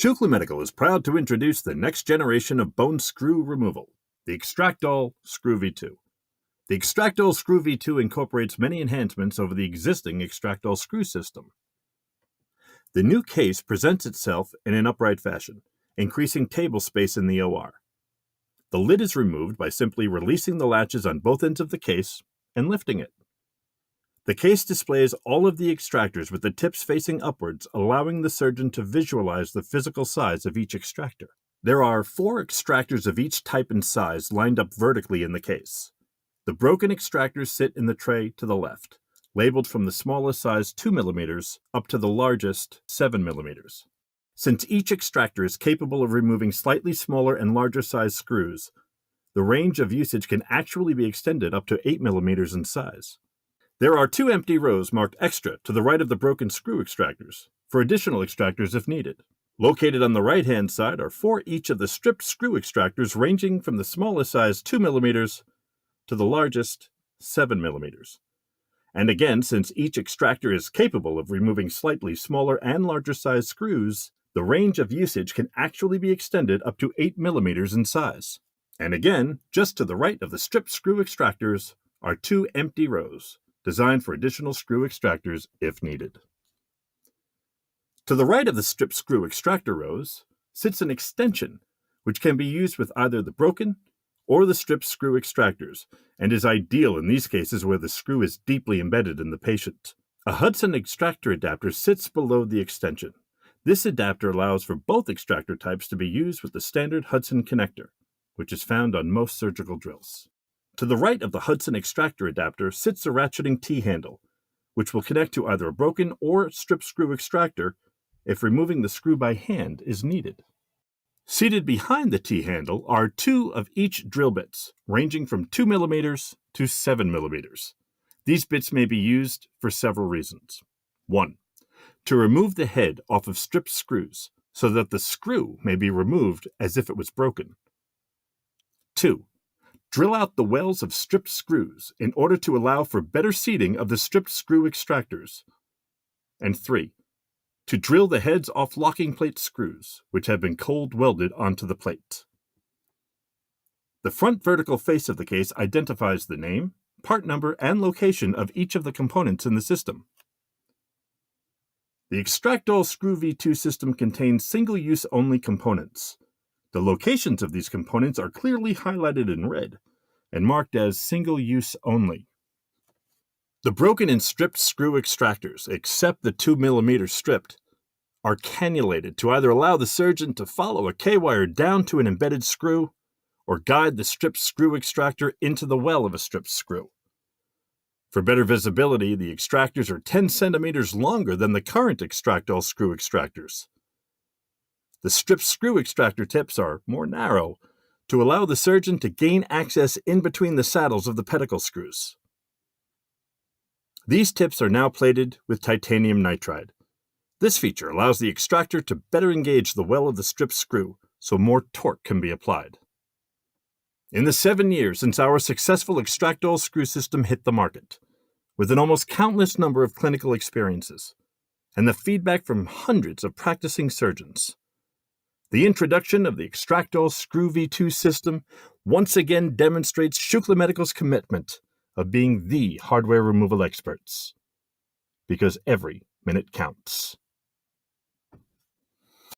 Shukla Medical is proud to introduce the next generation of bone screw removal, the Extractor Screw V.2. The Extractor Screw V.2 incorporates many enhancements over the existing Extractor screw system. The new case presents itself in an upright fashion, increasing table space in the OR. The lid is removed by simply releasing the latches on both ends of the case and lifting it. The case displays all of the extractors with the tips facing upwards, allowing the surgeon to visualize the physical size of each extractor. There are 4 extractors of each type and size lined up vertically in the case. The broken extractors sit in the tray to the left, labeled from the smallest size 2 mm up to the largest 7 mm. Since each extractor is capable of removing slightly smaller and larger size screws, the range of usage can actually be extended up to 8 mm in size. There are 2 empty rows marked extra to the right of the broken screw extractors, for additional extractors if needed. Located on the right-hand side are 4 each of the stripped screw extractors ranging from the smallest size 2 mm to the largest 7 mm. And again, since each extractor is capable of removing slightly smaller and larger size screws, the range of usage can actually be extended up to 8 mm in size. And again, just to the right of the stripped screw extractors are 2 empty rows, designed for additional screw extractors if needed. To the right of the stripped screw extractor rows sits an extension, which can be used with either the broken or the stripped screw extractors, and is ideal in these cases where the screw is deeply embedded in the patient. A Hudson extractor adapter sits below the extension. This adapter allows for both extractor types to be used with the standard Hudson connector, which is found on most surgical drills. To the right of the Hudson extractor adapter sits a ratcheting T-handle, which will connect to either a broken or stripped screw extractor if removing the screw by hand is needed. Seated behind the T-handle are 2 of each drill bits, ranging from 2 mm to 7 mm. These bits may be used for several reasons. 1. To remove the head off of stripped screws so that the screw may be removed as if it was broken. 2. Drill out the wells of stripped screws in order to allow for better seating of the stripped screw extractors. And 3. To drill the heads off locking plate screws, which have been cold welded onto the plate. The front vertical face of the case identifies the name, part number, and location of each of the components in the system. The Extractor Screw V.2 system contains single-use only components. The locations of these components are clearly highlighted in red and marked as single-use only. The broken and stripped screw extractors, except the 2 mm stripped, are cannulated to either allow the surgeon to follow a K-wire down to an embedded screw or guide the stripped screw extractor into the well of a stripped screw. For better visibility, the extractors are 10 centimeters longer than the current Extractor screw extractors. The stripped screw extractor tips are more narrow to allow the surgeon to gain access in between the saddles of the pedicle screws. These tips are now plated with titanium nitride. This feature allows the extractor to better engage the well of the stripped screw so more torque can be applied. In the 7 years since our successful Extractor screw system hit the market, with an almost countless number of clinical experiences, and the feedback from hundreds of practicing surgeons, the introduction of the Extractor Screw V.2 system once again demonstrates Shukla Medical's commitment of being the hardware removal experts. Because every minute counts.